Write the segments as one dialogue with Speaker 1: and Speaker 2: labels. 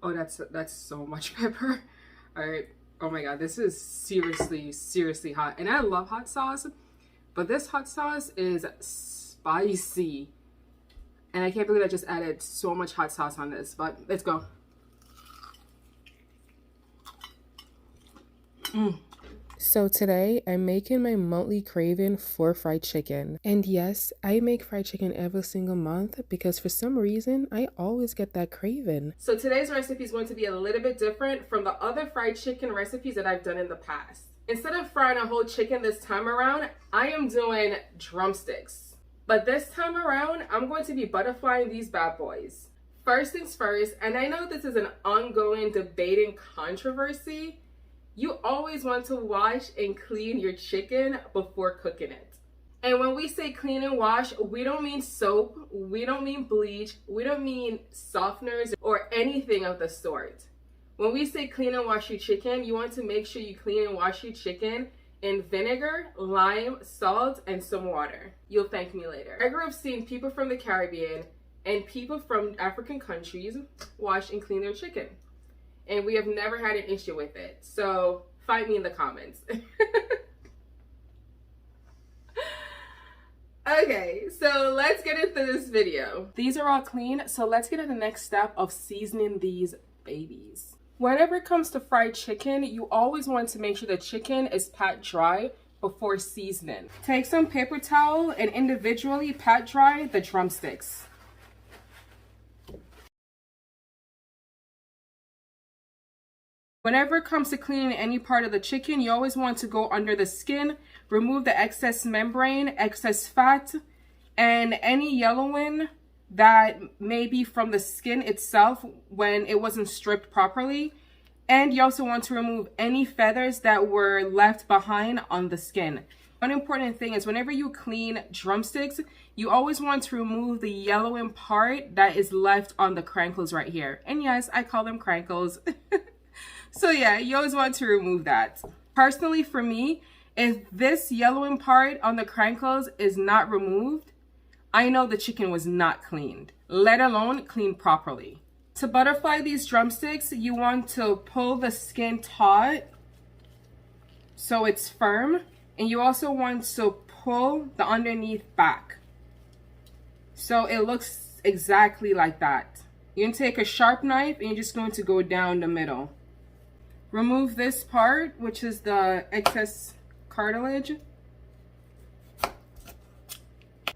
Speaker 1: Oh, that's so much pepper. All right. Oh my God, this is seriously hot. And I love hot sauce, but this hot sauce is spicy. And I can't believe I just added so much hot sauce on this, but let's go.
Speaker 2: So today I'm making my monthly craving for fried chicken. And yes, I make fried chicken every single month because for some reason I always get that craving.
Speaker 1: So today's recipe is going to be a little bit different from the other fried chicken recipes that I've done in the past. Instead of frying a whole chicken this time around, I am doing drumsticks. But this time around, I'm going to be butterflying these bad boys. First things first, and I know this is an ongoing debate and controversy, you always want to wash and clean your chicken before cooking it. And when we say clean and wash, we don't mean soap, we don't mean bleach, we don't mean softeners or anything of the sort. When we say clean and wash your chicken, you want to make sure you clean and wash your chicken in vinegar, lime, salt, and some water. You'll thank me later. I grew up seeing people from the Caribbean and people from African countries wash and clean their chicken. And we have never had an issue with it. So fight me in the comments. Okay, so let's get into this video. These are all clean, so let's get to the next step of seasoning these babies. Whenever it comes to fried chicken, you always want to make sure the chicken is pat dry before seasoning. Take some paper towel and individually pat dry the drumsticks. Whenever it comes to cleaning any part of the chicken, you always want to go under the skin, remove the excess membrane, excess fat, and any yellowing that may be from the skin itself when it wasn't stripped properly. And you also want to remove any feathers that were left behind on the skin. One important thing is whenever you clean drumsticks, you always want to remove the yellowing part that is left on the crankles right here. And yes, I call them crankles. So yeah, you always want to remove that. Personally for me, if this yellowing part on the crankles is not removed, I know the chicken was not cleaned, let alone cleaned properly. To butterfly these drumsticks, you want to pull the skin taut so it's firm. And you also want to pull the underneath back so it looks exactly like that. You're going to take a sharp knife and you're just going to go down the middle. Remove this part, which is the excess cartilage.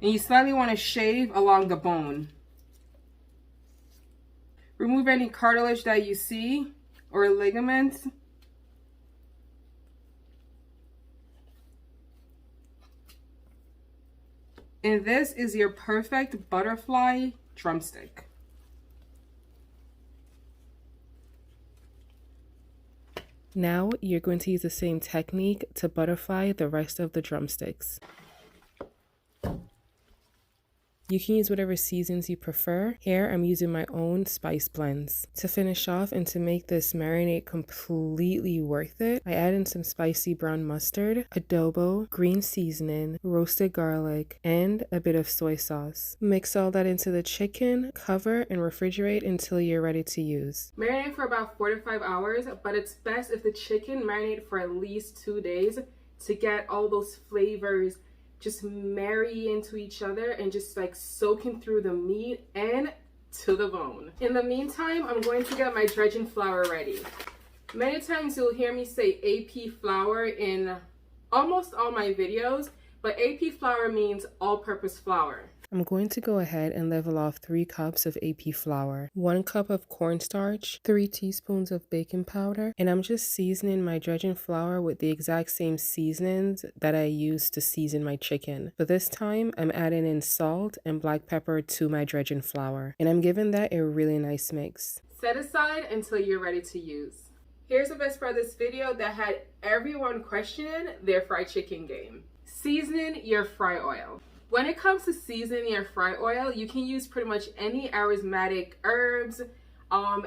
Speaker 1: And you slightly want to shave along the bone. Remove any cartilage that you see or ligaments. And this is your perfect butterfly drumstick.
Speaker 2: Now you're going to use the same technique to butterfly the rest of the drumsticks. You can use whatever seasons you prefer. Here I'm using my own spice blends. To finish off and to make this marinade completely worth it, I add in some spicy brown mustard, adobo, green seasoning, roasted garlic, and a bit of soy sauce. Mix all that into the chicken, cover, and refrigerate until you're ready to use.
Speaker 1: Marinate for about 4 to 5 hours, but it's best if the chicken marinate for at least 2 days to get all those flavors just marry into each other and just like soaking through the meat and to the bone. In the meantime, I'm going to get my dredging flour ready. Many times you'll hear me say AP flour in almost all my videos, but AP flour means all-purpose flour.
Speaker 2: I'm going to go ahead and level off 3 cups of AP flour, 1 cup of cornstarch, 3 teaspoons of baking powder, and I'm just seasoning my dredging flour with the exact same seasonings that I used to season my chicken. But this time, I'm adding in salt and black pepper to my dredging flour, and I'm giving that a really nice mix.
Speaker 1: Set aside until you're ready to use. Here's the best part of this video that had everyone questioning their fried chicken game. Seasoning your fry oil. When it comes to seasoning your fry oil, you can use pretty much any aromatic herbs,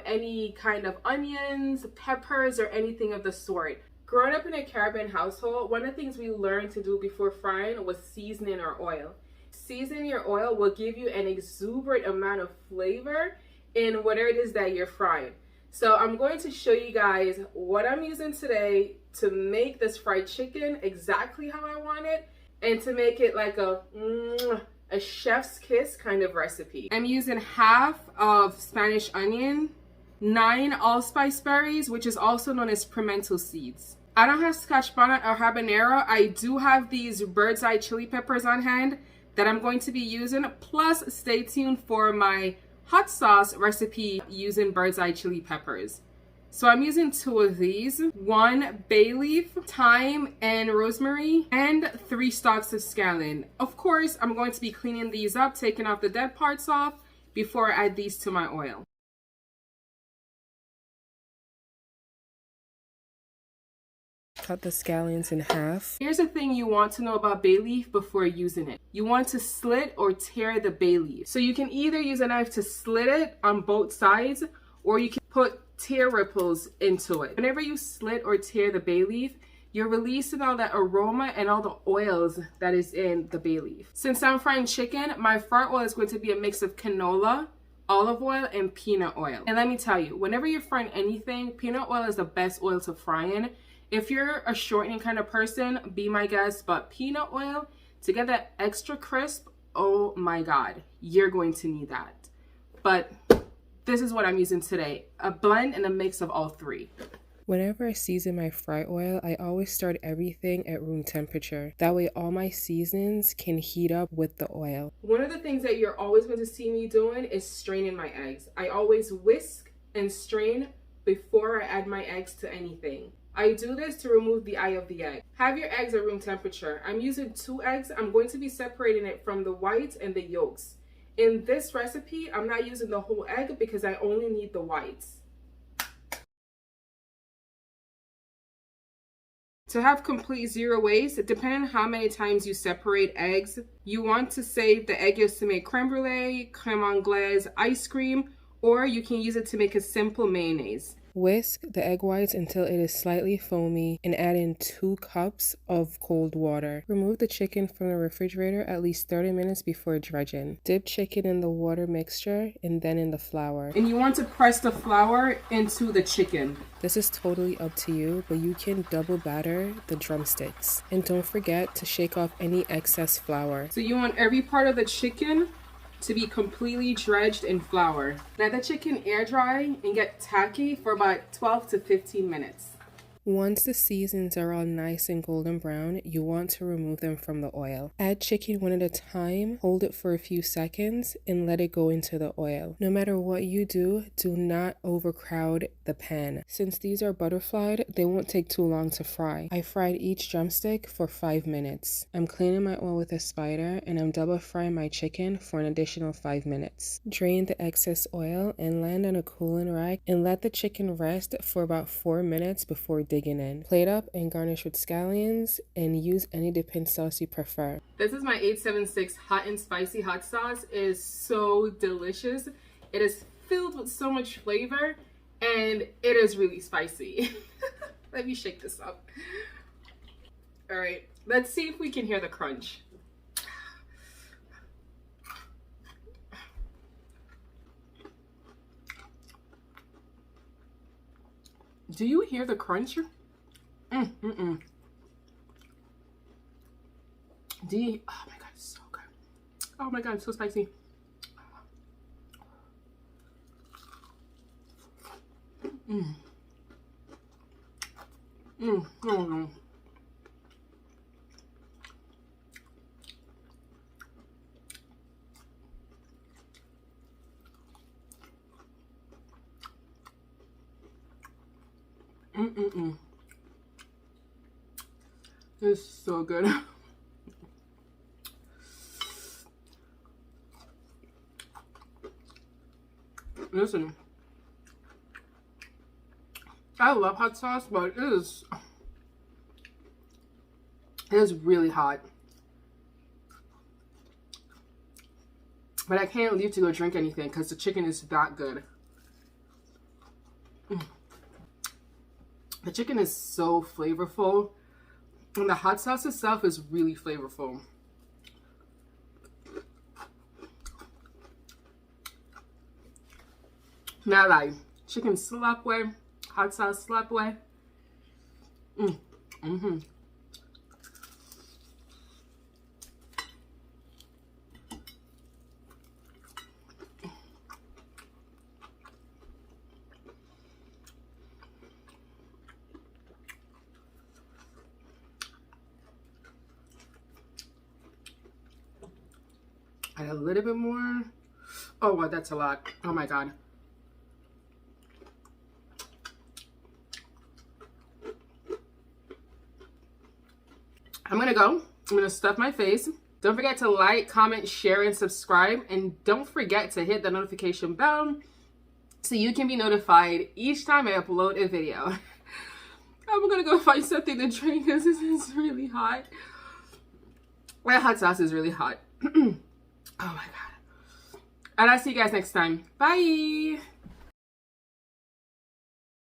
Speaker 1: any kind of onions, peppers, or anything of the sort. Growing up in a Caribbean household, one of the things we learned to do before frying was seasoning our oil. Seasoning your oil will give you an exuberant amount of flavor in whatever it is that you're frying. So I'm going to show you guys what I'm using today to make this fried chicken exactly how I want it, and to make it like a chef's kiss kind of recipe. I'm using half of Spanish onion, 9 allspice berries, which is also known as pimento seeds. I don't have scotch bonnet or habanero. I do have these bird's eye chili peppers on hand that I'm going to be using. Plus, stay tuned for my hot sauce recipe using bird's eye chili peppers. So I'm using 2 of these, 1 bay leaf, thyme and rosemary, and 3 stalks of scallion. Of course, I'm going to be cleaning these up, taking off the dead parts off before I add these to my oil.
Speaker 2: Cut the scallions in half.
Speaker 1: Here's the thing you want to know about bay leaf before using it. You want to slit or tear the bay leaf. So you can either use a knife to slit it on both sides, or you can put tear ripples into it. Whenever you slit or tear the bay leaf, you're releasing all that aroma and all the oils that is in the bay leaf. Since I'm frying chicken, my fry oil is going to be a mix of canola, olive oil, and peanut oil. And let me tell you, whenever you're frying anything, peanut oil is the best oil to fry in. If you're a shortening kind of person, be my guest, but peanut oil, to get that extra crisp, oh my God, you're going to need that. But this is what I'm using today, a blend and a mix of all 3.
Speaker 2: Whenever I season my fry oil, I always start everything at room temperature. That way all my seasons can heat up with the oil.
Speaker 1: One of the things that you're always going to see me doing is straining my eggs. I always whisk and strain before I add my eggs to anything. I do this to remove the eye of the egg. Have your eggs at room temperature. I'm using 2 eggs. I'm going to be separating it from the whites and the yolks. In this recipe, I'm not using the whole egg because I only need the whites. To have complete zero waste, depending on how many times you separate eggs, you want to save the egg yolks to make creme brulee, creme anglaise, ice cream, or you can use it to make a simple mayonnaise.
Speaker 2: Whisk the egg whites until it is slightly foamy and add in 2 cups of cold water. Remove the chicken from the refrigerator at least 30 minutes before dredging. Dip chicken in the water mixture and then in the flour.
Speaker 1: And you want to press the flour into the chicken.
Speaker 2: This is totally up to you, but you can double batter the drumsticks. And don't forget to shake off any excess flour.
Speaker 1: So you want every part of the chicken to be completely dredged in flour. Let the chicken air dry and get tacky for about 12 to 15 minutes.
Speaker 2: Once the seasons are all nice and golden brown, you want to remove them from the oil. Add chicken one at a time, hold it for a few seconds, and let it go into the oil. No matter what you do not overcrowd the pan. Since these are butterflied, they won't take too long to fry. I fried each drumstick for 5 minutes. I'm cleaning my oil with a spider, and I'm double frying my chicken for an additional 5 minutes. Drain the excess oil and land on a cooling rack and let the chicken rest for about 4 minutes before digging in. Plate up and garnish with scallions and use any dipping sauce you prefer.
Speaker 1: This is my 876 hot and spicy hot sauce. It is so delicious. It is filled with so much flavor and it is really spicy. Let me shake this up. All right, let's see if we can hear the crunch. Do you hear the crunch? Oh my God, it's so good. Oh my God, it's so spicy. Oh. It's so good. Listen, I love hot sauce, but it is really hot. But I can't leave to go drink anything because the chicken is that good. The chicken is so flavorful. And the hot sauce itself is really flavorful. Not lie. Chicken slap way, hot sauce slap way. Add a little bit more. Oh, wow, that's a lot. Oh my God. I'm gonna go. I'm gonna stuff my face. Don't forget to like, comment, share, and subscribe. And don't forget to hit the notification bell so you can be notified each time I upload a video. I'm gonna go find something to drink because this is really hot. My hot sauce is really hot. Oh my God. And I'll see you guys next time. Bye.